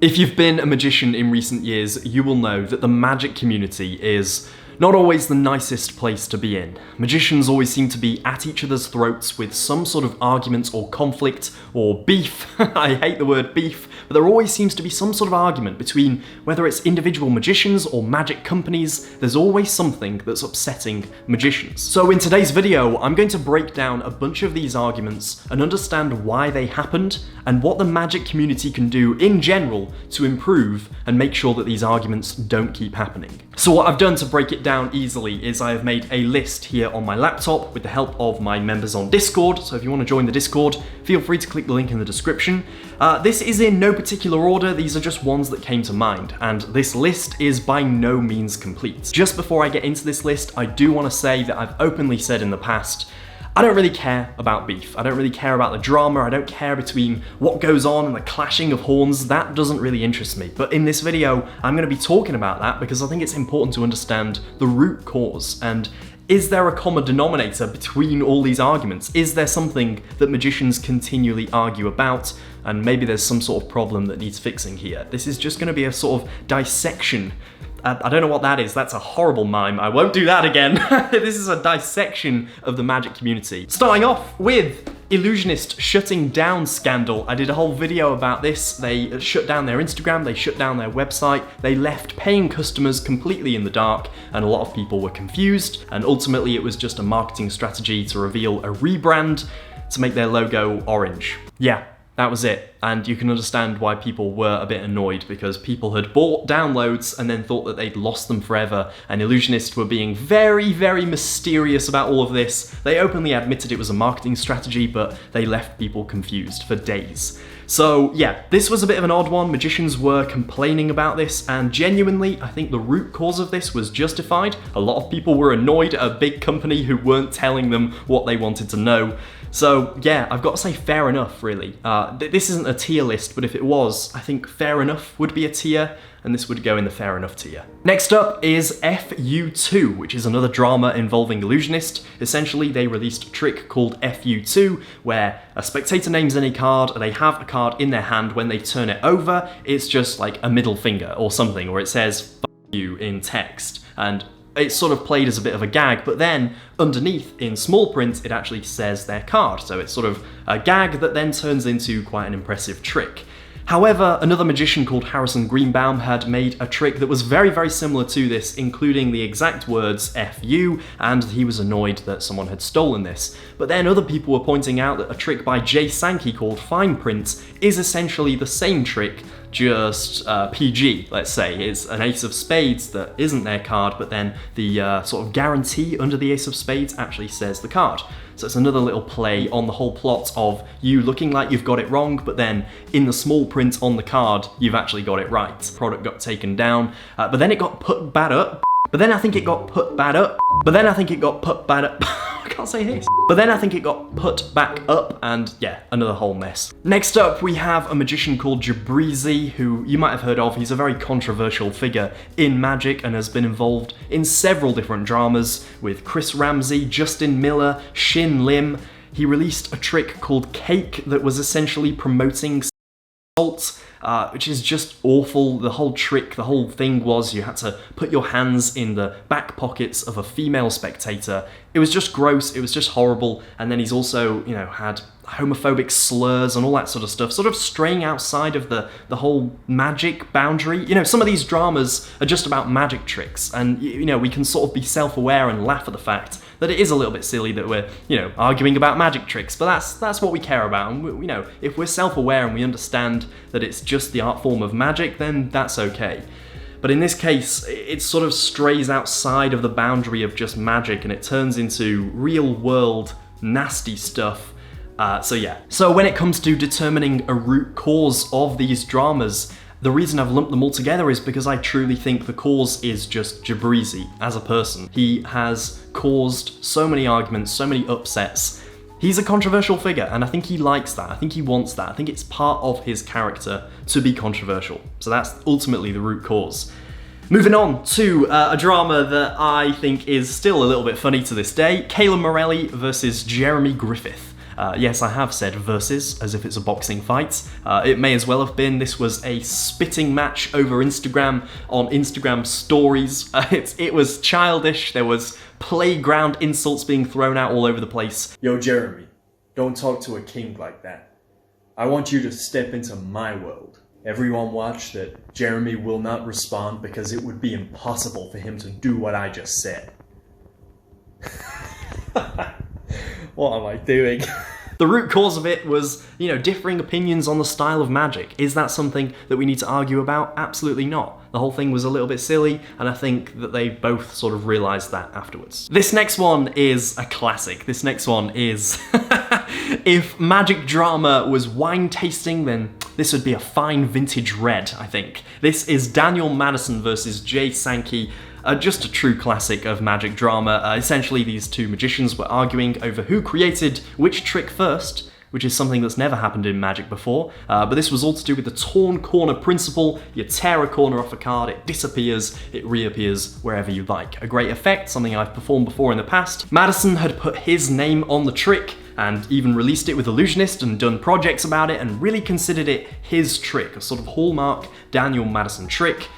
If you've been a magician in recent years, you will know that the magic community is not always the nicest place to be in. Magicians always seem to be at each other's throats with some sort of argument or conflict or beef. I hate the word beef, but there always seems to be some sort of argument between whether it's individual magicians or magic companies. There's always something that's upsetting magicians. So in today's video, I'm going to break down a bunch of these arguments and understand why they happened and what the magic community can do in general to improve and make sure that these arguments don't keep happening. So what I've done to break it down easily is I have made a list here on my laptop with the help of my members on Discord. So if you want to join the Discord, feel free to click the link in the description. This is in no particular order, these are just ones that came to mind, and this list is by no means complete. Just before I get into this list, I do want to say that I've openly said in the past, I don't really care about beef. I don't really care about the drama. I don't care between what goes on and the clashing of horns. That doesn't really interest me. But in this video, I'm going to be talking about that because I think it's important to understand the root cause. And is there a common denominator between all these arguments? Is there something that magicians continually argue about? And maybe there's some sort of problem that needs fixing here. This is just going to be a sort of dissection. I don't know what that is, that's a horrible mime, I won't do that again. This is a dissection of the magic community. Starting off with Illusionist shutting down scandal. I did a whole video about this. They shut down their Instagram, they shut down their website, they left paying customers completely in the dark, and a lot of people were confused, and ultimately it was just a marketing strategy to reveal a rebrand to make their logo orange. Yeah. That was it, and you can understand why people were a bit annoyed because people had bought downloads and then thought that they'd lost them forever, and Illusionist were being very, very mysterious about all of this. They openly admitted it was a marketing strategy, but they left people confused for days. So yeah, this was a bit of an odd one. Magicians were complaining about this, and genuinely, I think the root cause of this was justified. A lot of people were annoyed at a big company who weren't telling them what they wanted to know. So yeah, I've got to say fair enough, really. This isn't a tier list, but if it was, I think fair enough would be a tier, and this would go in the fair enough tier. Next up is FU2, which is another drama involving Illusionist. Essentially, they released a trick called FU2, where a spectator names any card, they have a card in their hand. When they turn it over, it's just like a middle finger or something, or it says "F you" in text. And it's sort of played as a bit of a gag, but then underneath in small print it actually says their card, so it's sort of a gag that then turns into quite an impressive trick. However, another magician called Harrison Greenbaum had made a trick that was very, very similar to this, including the exact words F you, and he was annoyed that someone had stolen this. But then other people were pointing out that a trick by Sankey called Fine Print is essentially the same trick, just PG, let's say. It's an ace of spades that isn't their card, but then the sort of guarantee under the ace of spades actually says the card. So it's another little play on the whole plot of you looking like you've got it wrong, but then in the small print on the card, you've actually got it right. The product got taken down, but then it got put back up. But then I think it got put back up. But then I think it got put back up. I can't say this. But then I think it got put back up, and yeah, another whole mess. Next up, we have a magician called Jibrizy, who you might have heard of. He's a very controversial figure in magic and has been involved in several different dramas with Chris Ramsay, Justin Miller, Shin Lim. He released a trick called Cake that was essentially promoting salt, which is just awful. The whole trick, the whole thing was you had to put your hands in the back pockets of a female spectator. It was just gross, it was just horrible, and then he's also, you know, had homophobic slurs and all that sort of stuff, sort of straying outside of the whole magic boundary. You know, some of these dramas are just about magic tricks, and, you know, we can sort of be self-aware and laugh at the fact that it is a little bit silly that we're, you know, arguing about magic tricks, but that's what we care about, and we, you know, if we're self-aware and we understand that it's just the art form of magic, then that's okay. But in this case, it sort of strays outside of the boundary of just magic and it turns into real world nasty stuff. So yeah. So when it comes to determining a root cause of these dramas, the reason I've lumped them all together is because I truly think the cause is just Gibreezy as a person. He has caused so many arguments, so many upsets. He's a controversial figure, and I think he likes that. I think he wants that. I think it's part of his character to be controversial. So that's ultimately the root cause. Moving on to a drama that I think is still a little bit funny to this day, Kayla Morelli versus Jeremy Griffith. Yes, I have said versus, as if it's a boxing fight. It may as well have been. This was a spitting match over Instagram, on Instagram stories. It was childish. There was playground insults being thrown out all over the place. Yo, Jeremy, don't talk to a king like that. I want you to step into my world. Everyone watch that Jeremy will not respond because it would be impossible for him to do what I just said. What am I doing? The root cause of it was, differing opinions on the style of magic. Is that something that we need to argue about? Absolutely not. The whole thing was a little bit silly, and I think that they both sort of realised that afterwards. This next one is a classic. This next one is... If magic drama was wine tasting, then this would be a fine vintage red, I think. This is Daniel Madison versus Jay Sankey. Just a true classic of magic drama. Essentially, these two magicians were arguing over who created which trick first, which is something that's never happened in Magic before, but this was all to do with the torn corner principle. You tear a corner off a card, it disappears, it reappears wherever you like. A great effect, something I've performed before in the past. Madison had put his name on the trick, and even released it with Illusionist and done projects about it, and really considered it his trick, a sort of hallmark Daniel Madison trick.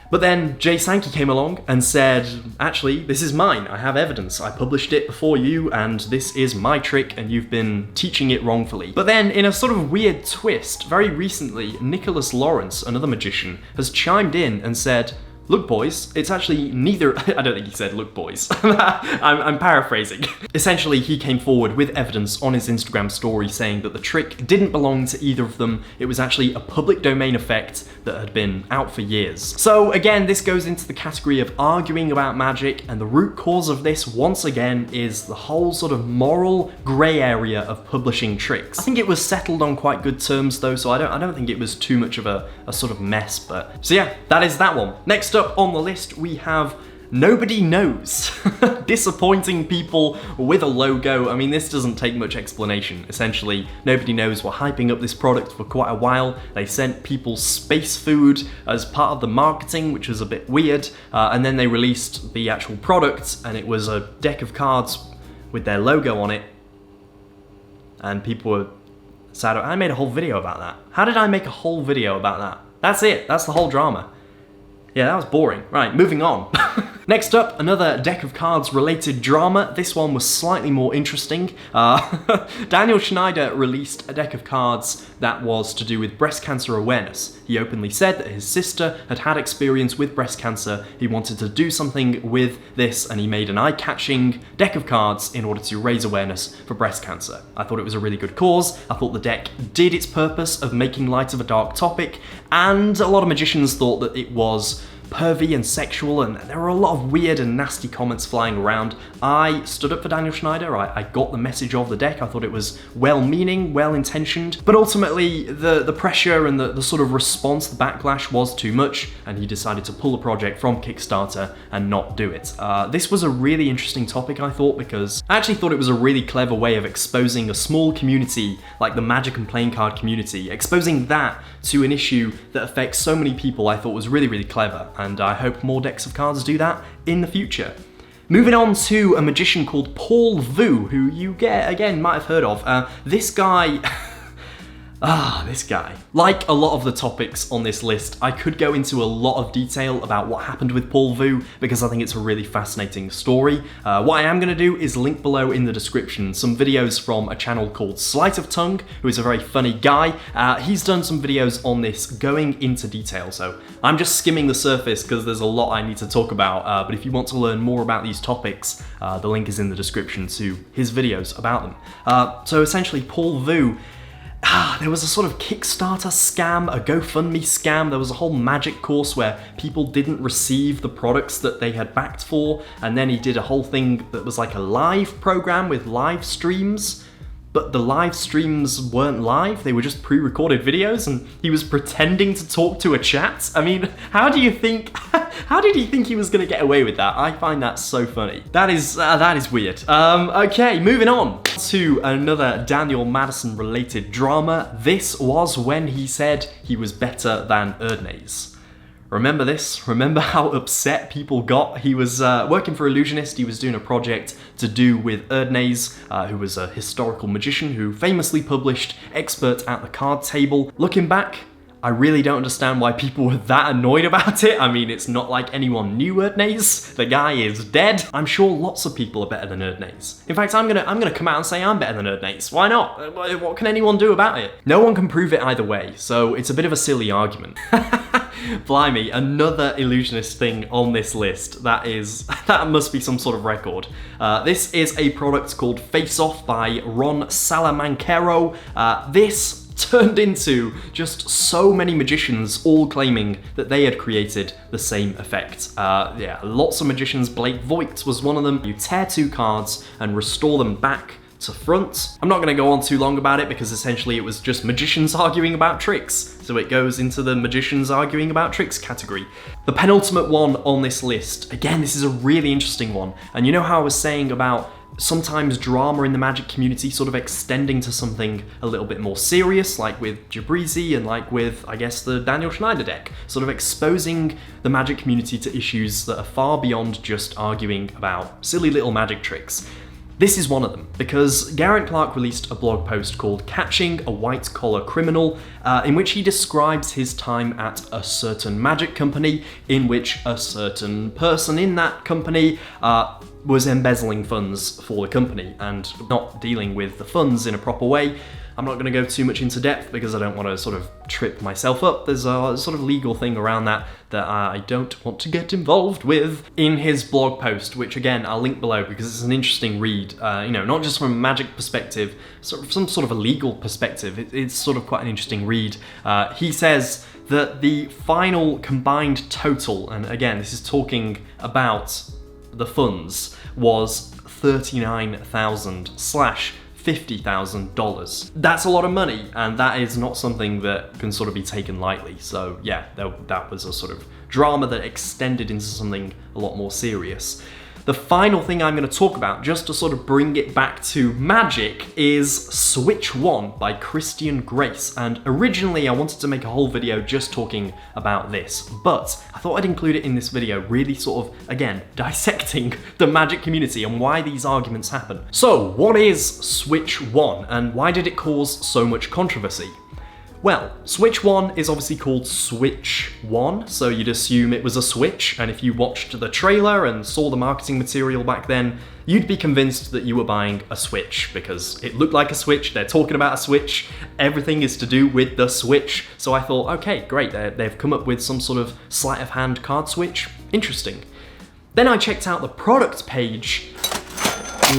But then Jay Sankey came along and said, actually, this is mine, I have evidence, I published it before you, and this is my trick, and you've been teaching it wrongfully. But then, in a sort of weird twist, very recently, Nicholas Lawrence, another magician, has chimed in and said, look boys, it's actually neither, I don't think he said look boys, I'm paraphrasing. Essentially, he came forward with evidence on his Instagram story saying that the trick didn't belong to either of them, it was actually a public domain effect that had been out for years. So again, this goes into the category of arguing about magic, and the root cause of this, once again, is the whole sort of moral grey area of publishing tricks. I think it was settled on quite good terms though, so I don't think it was too much of a sort of mess, but... So yeah, that is that one. Next up on the list, we have Nobody Knows. Disappointing people with a logo. I mean, this doesn't take much explanation. Essentially, Nobody Knows were hyping up this product for quite a while. They sent people space food as part of the marketing, which was a bit weird, and then they released the actual product, and it was a deck of cards with their logo on it, and people were sad. I made a whole video about that. How did I make a whole video about that? That's it. That's the whole drama. Yeah, that was boring. Right, moving on. Next up, another deck of cards related drama. This one was slightly more interesting. Daniel Schneider released a deck of cards that was to do with breast cancer awareness. He openly said that his sister had had experience with breast cancer. He wanted to do something with this, and he made an eye-catching deck of cards in order to raise awareness for breast cancer. I thought it was a really good cause. I thought the deck did its purpose of making light of a dark topic, and a lot of magicians thought that it was pervy and sexual, and there were a lot of weird and nasty comments flying around. I stood up for Daniel Schneider. I got the message of the deck. I thought it was well-meaning, well-intentioned, but ultimately the pressure and the sort of response, the backlash was too much, and he decided to pull the project from Kickstarter and not do it. This was a really interesting topic, I thought, because I actually thought it was a really clever way of exposing a small community like the Magic and playing card community, exposing that to an issue that affects so many people. I thought was really, really clever, and I hope more decks of cards do that in the future. Moving on to a magician called Paul Vu, who you again might have heard of. This guy... this guy. Like a lot of the topics on this list, I could go into a lot of detail about what happened with Paul Vu because I think it's a really fascinating story. What I am going to do is link below in the description some videos from a channel called Sleight of Tongue, who is a very funny guy. He's done some videos on this going into detail, so I'm just skimming the surface because there's a lot I need to talk about, but if you want to learn more about these topics, the link is in the description to his videos about them. So essentially, Paul Vu, there was a sort of Kickstarter scam, a GoFundMe scam. There was a whole magic course where people didn't receive the products that they had backed for, and then he did a whole thing that was like a live program with live streams, but the live streams weren't live, they were just pre-recorded videos, and he was pretending to talk to a chat. I mean, how did he think he was gonna get away with that? I find that so funny. That is weird. Okay, moving on to another Daniel Madison related drama. This was when he said he was better than Erdnase. Remember this? Remember how upset people got? He was working for Illusionist. He was doing a project to do with Erdnase, who was a historical magician who famously published Expert at the Card Table. Looking back, I really don't understand why people were that annoyed about it. I mean, it's not like anyone knew Erdnase. The guy is dead. I'm sure lots of people are better than Erdnase. In fact, I'm gonna come out and say I'm better than Erdnase. Why not? What can anyone do about it? No one can prove it either way, so it's a bit of a silly argument. Blimey, another Illusionist thing on this list. That must be some sort of record. This is a product called Face Off by Ron Salamancero. This turned into just so many magicians all claiming that they had created the same effect. Yeah, lots of magicians. Blake Voigt was one of them. You tear 2 cards and restore them back to front. I'm not going to go on too long about it because essentially it was just magicians arguing about tricks. So it goes into the magicians arguing about tricks category. The penultimate one on this list, again, this is a really interesting one. And you know how I was saying about sometimes drama in the magic community sort of extending to something a little bit more serious, like with Jibrizy and like with, I guess, the Daniel Schneider deck, sort of exposing the magic community to issues that are far beyond just arguing about silly little magic tricks. This is one of them, because Garrett Clark released a blog post called Catching a White-Collar Criminal, in which he describes his time at a certain magic company, in which a certain person in that company was embezzling funds for the company and not dealing with the funds in a proper way. I'm not going to go too much into depth because I don't want to sort of trip myself up. There's a sort of legal thing around that I don't want to get involved with. In his blog post, which again I'll link below because it's an interesting read, you know, not just from a magic perspective, sort of some sort of a legal perspective. It's sort of quite an interesting read. He says that the final combined total, and again this is talking about the funds, was $39,000/$50,000. That's a lot of money, and that is not something that can sort of be taken lightly. So yeah, that was a sort of drama that extended into something a lot more serious. The final thing I'm going to talk about, just to sort of bring it back to magic, is Switch 1 by Christian Grace. And originally I wanted to make a whole video just talking about this, but I thought I'd include it in this video, really sort of, again, dissecting the magic community and why these arguments happen. So, what is Switch 1 and why did it cause so much controversy? Well, Switch 1 is obviously called Switch 1, so you'd assume it was a Switch, and if you watched the trailer and saw the marketing material back then, you'd be convinced that you were buying a Switch, because it looked like a Switch, they're talking about a Switch, everything is to do with the Switch. So I thought, okay, great, they've come up with some sort of sleight of hand card switch, interesting. Then I checked out the product page.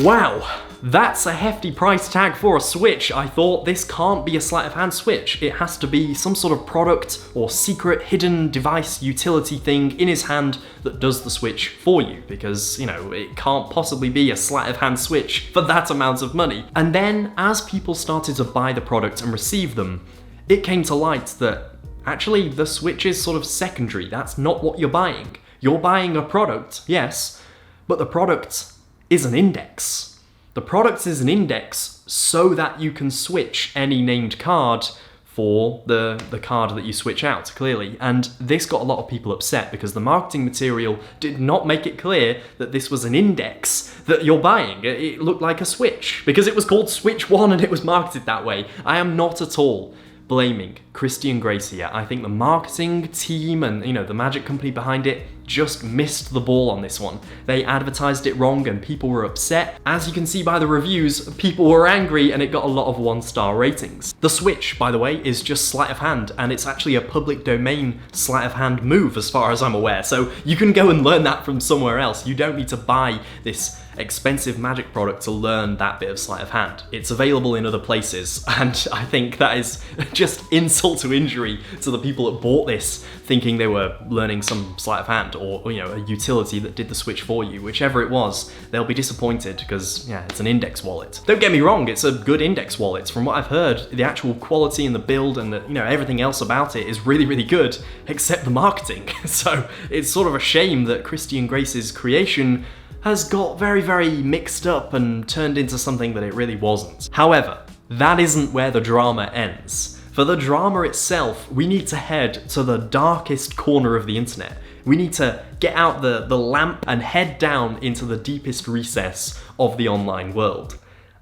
Wow! That's a hefty price tag for a Switch. I thought this can't be a sleight of hand switch. It has to be some sort of product or secret hidden device utility thing in his hand that does the switch for you, because, you know, it can't possibly be a sleight of hand switch for that amount of money. And then as people started to buy the product and receive them, it came to light that actually the switch is sort of secondary. That's not what you're buying. You're buying a product, yes, but the product is an index. The product is an index so that you can switch any named card for the card that you switch out, clearly. And this got a lot of people upset because the marketing material did not make it clear that this was an index that you're buying. It looked like a switch because it was called Switch 1 and it was marketed that way. I am not at all blaming Christian Grace here. I think the marketing team and, you know, the magic company behind it just missed the ball on this one. They advertised it wrong and people were upset. As you can see by the reviews, people were angry and it got a lot of 1-star ratings. The switch, by the way, is just sleight of hand, and it's actually a public domain sleight of hand move as far as I'm aware, so you can go and learn that from somewhere else. You don't need to buy this expensive magic product to learn that bit of sleight of hand. It's available in other places, and I think that is just insult to injury to the people that bought this thinking they were learning some sleight of hand or, you know, a utility that did the switch for you. Whichever it was, they'll be disappointed because, yeah, it's an index wallet. Don't get me wrong, it's a good index wallet. From what I've heard, the actual quality and the build and the, you know, everything else about it is really, really good, except the marketing. So it's sort of a shame that Christian Grace's creation has got very, very mixed up and turned into something that it really wasn't. However, that isn't where the drama ends. For the drama itself, we need to head to the darkest corner of the internet. We need to get out the lamp and head down into the deepest recess of the online world.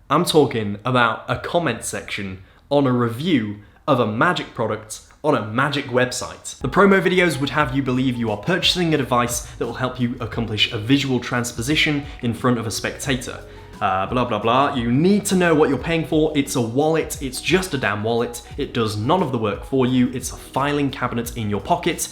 I'm talking about a comment section on a review of a magic product on a magic website. The promo videos would have you believe you are purchasing a device that will help you accomplish a visual transposition in front of a spectator. Blah blah blah. You need to know what you're paying for. It's a wallet, it's just a damn wallet. It does none of the work for you. It's a filing cabinet in your pocket.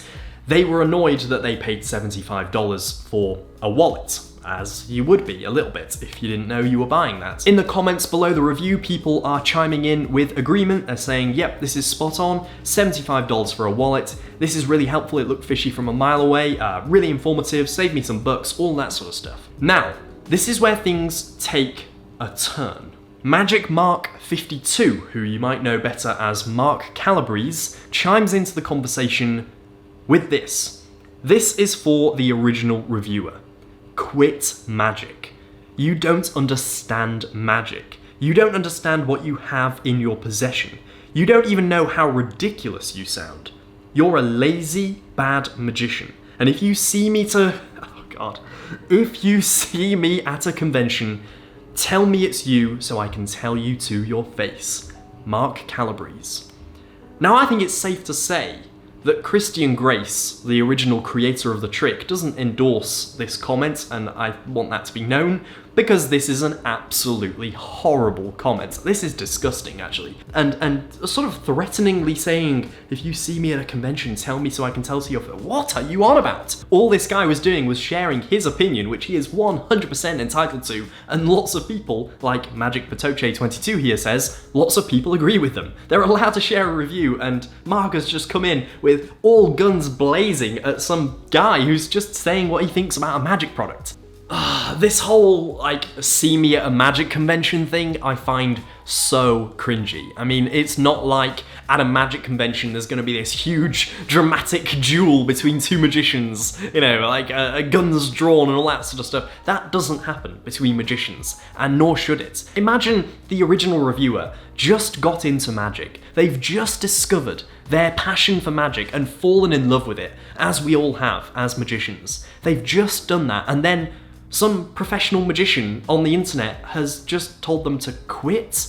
They were annoyed that they paid $75 for a wallet, as you would be a little bit if you didn't know you were buying that. In the comments below the review, people are chiming in with agreement and saying, yep, this is spot on, $75 for a wallet. This is really helpful, it looked fishy from a mile away, really informative, saved me some bucks, all that sort of stuff. Now, this is where things take a turn. Magic Mark 52, who you might know better as Mark Calabrese, chimes into the conversation with this. This is for the original reviewer. Quit magic. You don't understand magic. You don't understand what you have in your possession. You don't even know how ridiculous you sound. You're a lazy, bad magician. And if you see me if you see me at a convention, tell me it's you so I can tell you to your face. Mark Calabrese. Now I think it's safe to say that Christian Grace, the original creator of the trick, doesn't endorse this comment, and I want that to be known, because this is an absolutely horrible comment. This is disgusting, actually. And sort of threateningly saying, if you see me at a convention, tell me so I can tell to your face. What are you on about? All this guy was doing was sharing his opinion, which he is 100% entitled to, and lots of people, like Magic Patoche 22 here says, lots of people agree with them. They're allowed to share a review, and Mark has just come in with all guns blazing at some guy who's just saying what he thinks about a magic product. This whole, see me at a magic convention thing, I find so cringy. I mean, it's not like at a magic convention there's gonna be this huge dramatic duel between two magicians, guns drawn and all that sort of stuff. That doesn't happen between magicians, and nor should it. Imagine the original reviewer just got into magic. They've just discovered their passion for magic and fallen in love with it, as we all have as magicians. They've just done that, and then some professional magician on the internet has just told them to quit.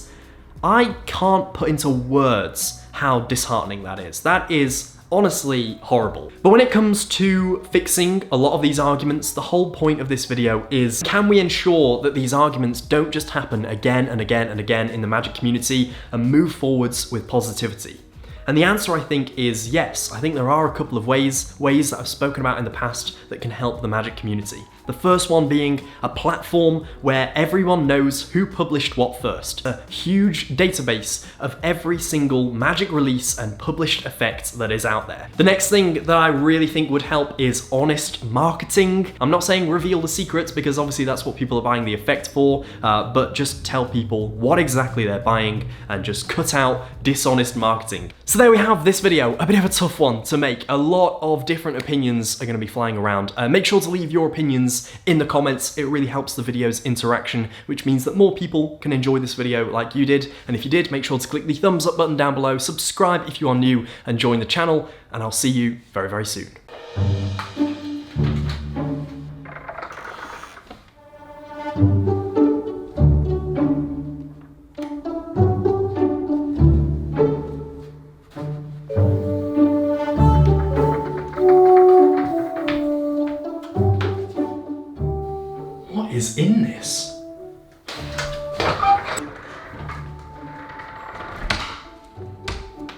I can't put into words how disheartening that is. That is honestly horrible. But when it comes to fixing a lot of these arguments, the whole point of this video is, can we ensure that these arguments don't just happen again and again and again in the magic community and move forwards with positivity? And the answer, I think, is yes. I think there are a couple of ways that I've spoken about in the past that can help the magic community. The first one being a platform where everyone knows who published what first. A huge database of every single magic release and published effect that is out there. The next thing that I really think would help is honest marketing. I'm not saying reveal the secrets, because obviously that's what people are buying the effect for, but just tell people what exactly they're buying and just cut out dishonest marketing. So there we have this video, a bit of a tough one to make. A lot of different opinions are going to be flying around. Make sure to leave your opinions in the comments. It really helps the video's interaction, which means that more people can enjoy this video like you did. And if you did, make sure to click the thumbs up button down below, subscribe if you are new, and join the channel, and I'll see you very, very soon. Is in this?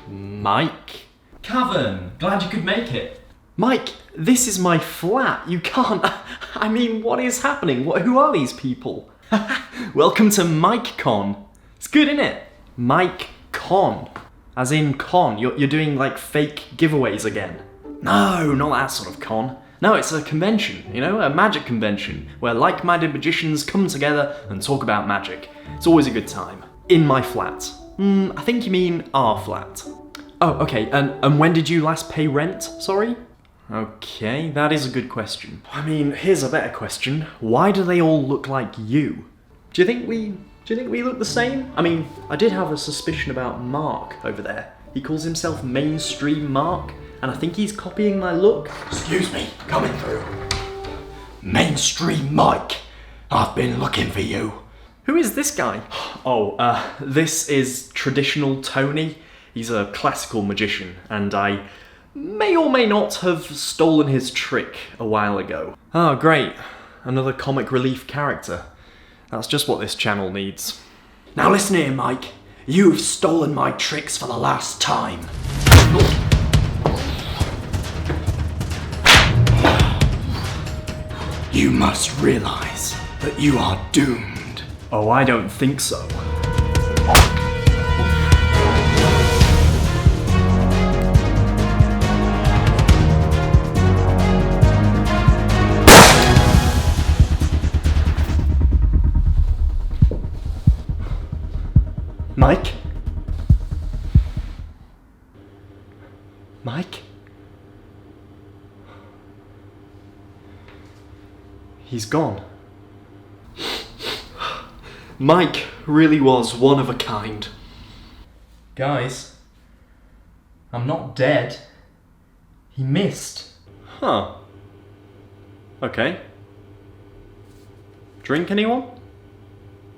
Mike? Cavan, glad you could make it. Mike, this is my flat. You can't. I mean, what is happening? Who are these people? Welcome to MikeCon. It's good, isn't it? MikeCon. As in con. You're doing like fake giveaways again. No, not that sort of con. No, it's a convention, a magic convention, where like-minded magicians come together and talk about magic. It's always a good time. In my flat. I think you mean our flat. Oh, okay, and when did you last pay rent, sorry? Okay, that is a good question. I mean, here's a better question. Why do they all look like you? Do you think we look the same? I mean, I did have a suspicion about Mark over there. He calls himself Mainstream Mark, and I think he's copying my look. Excuse me, coming through. Mainstream Mike, I've been looking for you. Who is this guy? This is Traditional Tony. He's a classical magician, and I may or may not have stolen his trick a while ago. Oh, great. Another comic relief character. That's just what this channel needs. Now listen here, Mike. You've stolen my tricks for the last time. You must realize that you are doomed. Oh, I don't think so. Mike? Mike? He's gone. Mike really was one of a kind. Guys, I'm not dead. He missed. Huh. Okay. Drink, anyone?